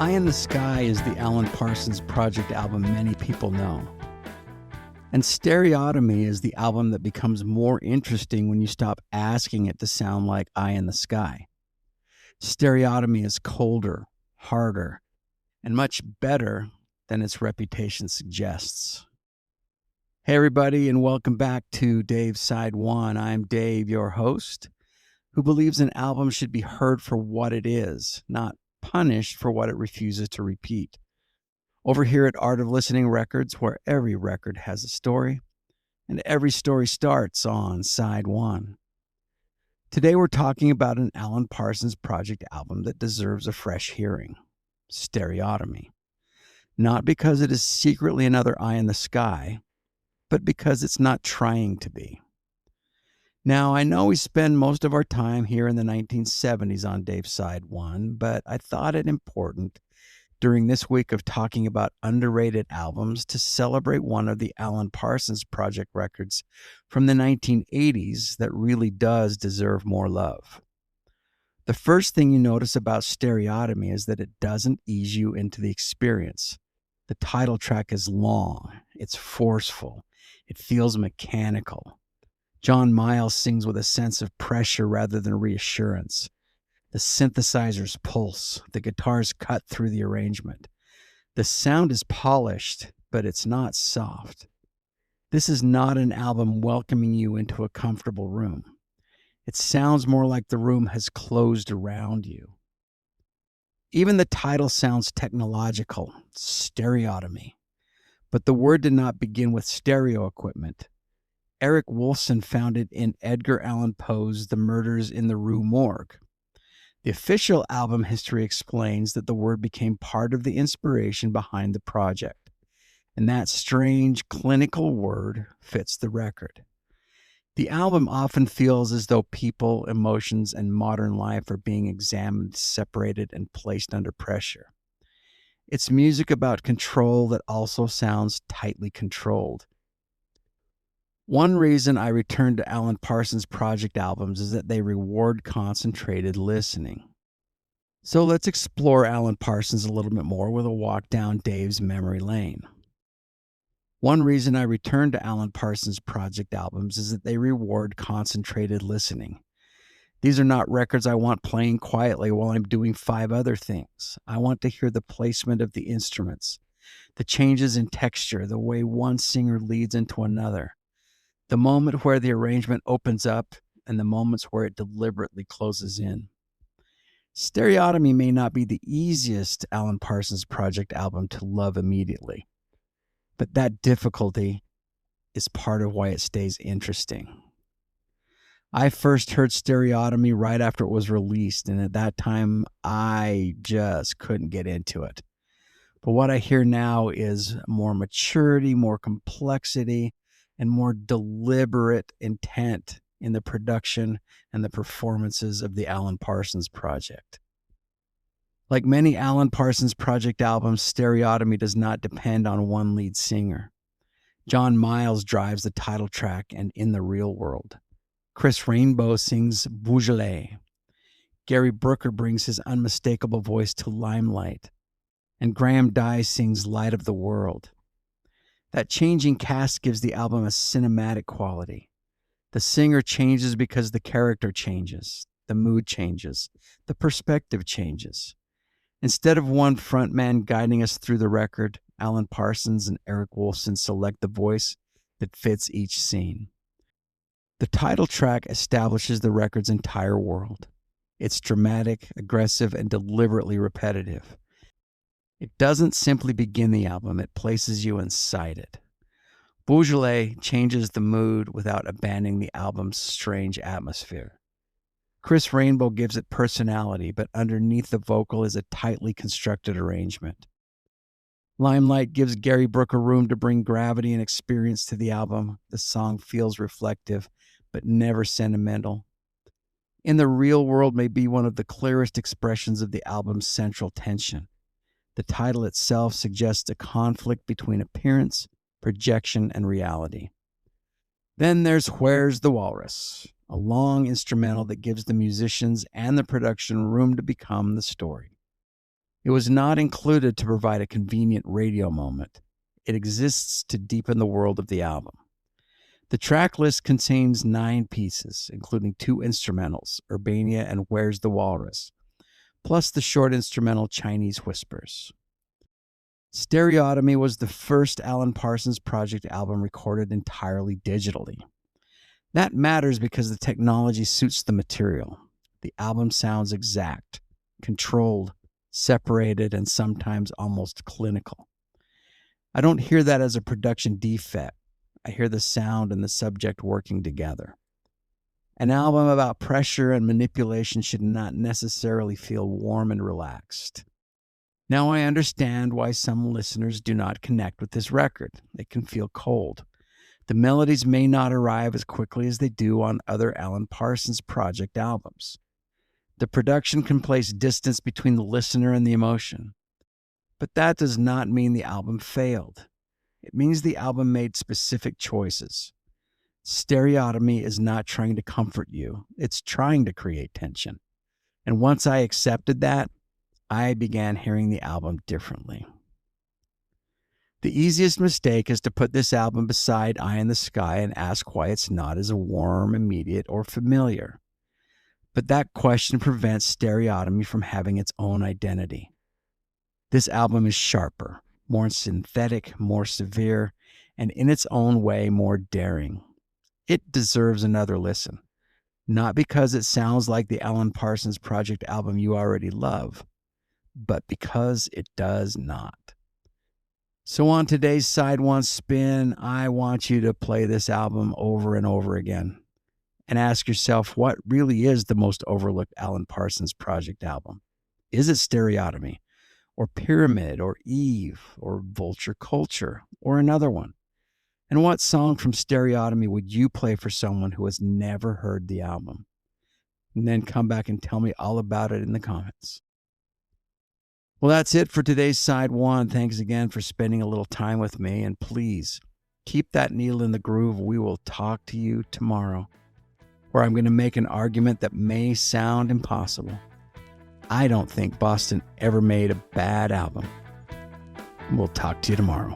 Eye in the Sky is the Alan Parsons Project album many people know. And Stereotomy is the album that becomes more interesting when you stop asking it to sound like Eye in the Sky. Stereotomy is colder, harder, and much better than its reputation suggests. Hey everybody, and welcome back to Dave's Side One. I'm Dave, your host, who believes an album should be heard for what it is, not punished for what it refuses to repeat. Over here at Art of Listening Records, where every record has a story, and every story starts on Side One. Today we're talking about an Alan Parsons Project album that deserves a fresh hearing, Stereotomy. Not because it is secretly another Eye in the Sky, but because it's not trying to be. Now, I know we spend most of our time here in the 1970s on Dave's Side One, but I thought it important during this week of talking about underrated albums to celebrate one of the Alan Parsons Project records from the 1980s that really does deserve more love. The first thing you notice about Stereotomy is that it doesn't ease you into the experience. The title track is long, it's forceful, it feels mechanical. John Miles sings with a sense of pressure rather than reassurance. The synthesizers pulse, the guitars cut through the arrangement. The sound is polished, but it's not soft. This is not an album welcoming you into a comfortable room. It sounds more like the room has closed around you. Even the title sounds technological, stereotomy. But the word did not begin with stereo equipment. Eric Wolfson found it in Edgar Allan Poe's The Murders in the Rue Morgue. The official album history explains that the word became part of the inspiration behind the project, and that strange clinical word fits the record. The album often feels as though people, emotions, and modern life are being examined, separated, and placed under pressure. It's music about control that also sounds tightly controlled. One reason I return to Alan Parsons Project albums is that they reward concentrated listening. So let's explore Alan Parsons a little bit more with a walk down Dave's memory lane. One reason I return to Alan Parsons Project albums is that they reward concentrated listening. These are not records I want playing quietly while I'm doing 5 other things. I want to hear the placement of the instruments, the changes in texture, the way one singer leads into another. The moment where the arrangement opens up and the moments where it deliberately closes in. Stereotomy may not be the easiest Alan Parsons Project album to love immediately, but that difficulty is part of why it stays interesting. I first heard Stereotomy right after it was released, and at that time, I just couldn't get into it. But what I hear now is more maturity, more complexity, and more deliberate intent in the production and the performances of the Alan Parsons Project. Like many Alan Parsons Project albums, Stereotomy does not depend on one lead singer. John Miles drives the title track and In the Real World. Chris Rainbow sings Beaujolais. Gary Brooker brings his unmistakable voice to Limelight. And Graham Dye sings Light of the World. That changing cast gives the album a cinematic quality. The singer changes because the character changes, the mood changes, the perspective changes. Instead of one frontman guiding us through the record, Alan Parsons and Eric Wolfson select the voice that fits each scene. The title track establishes the record's entire world. It's dramatic, aggressive, and deliberately repetitive. It doesn't simply begin the album, it places you inside it. Beaujolais changes the mood without abandoning the album's strange atmosphere. Chris Rainbow gives it personality, but underneath the vocal is a tightly constructed arrangement. Limelight gives Gary Brooker room to bring gravity and experience to the album. The song feels reflective, but never sentimental. In the Real World may be one of the clearest expressions of the album's central tension. The title itself suggests a conflict between appearance, projection, and reality. Then there's Where's the Walrus, a long instrumental that gives the musicians and the production room to become the story. It was not included to provide a convenient radio moment. It exists to deepen the world of the album. The track list contains 9 pieces, including 2 instrumentals, Urbania and Where's the Walrus, plus the short instrumental Chinese Whispers. Stereotomy was the first Alan Parsons Project album recorded entirely digitally. That matters because the technology suits the material. The album sounds exact, controlled, separated, and sometimes almost clinical. I don't hear that as a production defect. I hear the sound and the subject working together. An album about pressure and manipulation should not necessarily feel warm and relaxed. Now I understand why some listeners do not connect with this record. It can feel cold. The melodies may not arrive as quickly as they do on other Alan Parsons Project albums. The production can place distance between the listener and the emotion. But that does not mean the album failed. It means the album made specific choices. Stereotomy is not trying to comfort you. It's trying to create tension. And once I accepted that, I began hearing the album differently. The easiest mistake is to put this album beside Eye in the Sky and ask why it's not as warm, immediate, or familiar. But that question prevents Stereotomy from having its own identity. This album is sharper, more synthetic, more severe, and in its own way more daring. It deserves another listen. Not because it sounds like the Alan Parsons Project album you already love, but because it does not. So on today's Side 1 spin, I want you to play this album over and over again and ask yourself, what really is the most overlooked Alan Parsons Project album? Is it Stereotomy, or Pyramid, or Eve, or Vulture Culture, or another one? And what song from Stereotomy would you play for someone who has never heard the album? And then come back and tell me all about it in the comments. Well, that's it for today's Side 1. Thanks again for spending a little time with me. And please, keep that needle in the groove. We will talk to you tomorrow, where I'm going to make an argument that may sound impossible. I don't think Boston ever made a bad album. We'll talk to you tomorrow.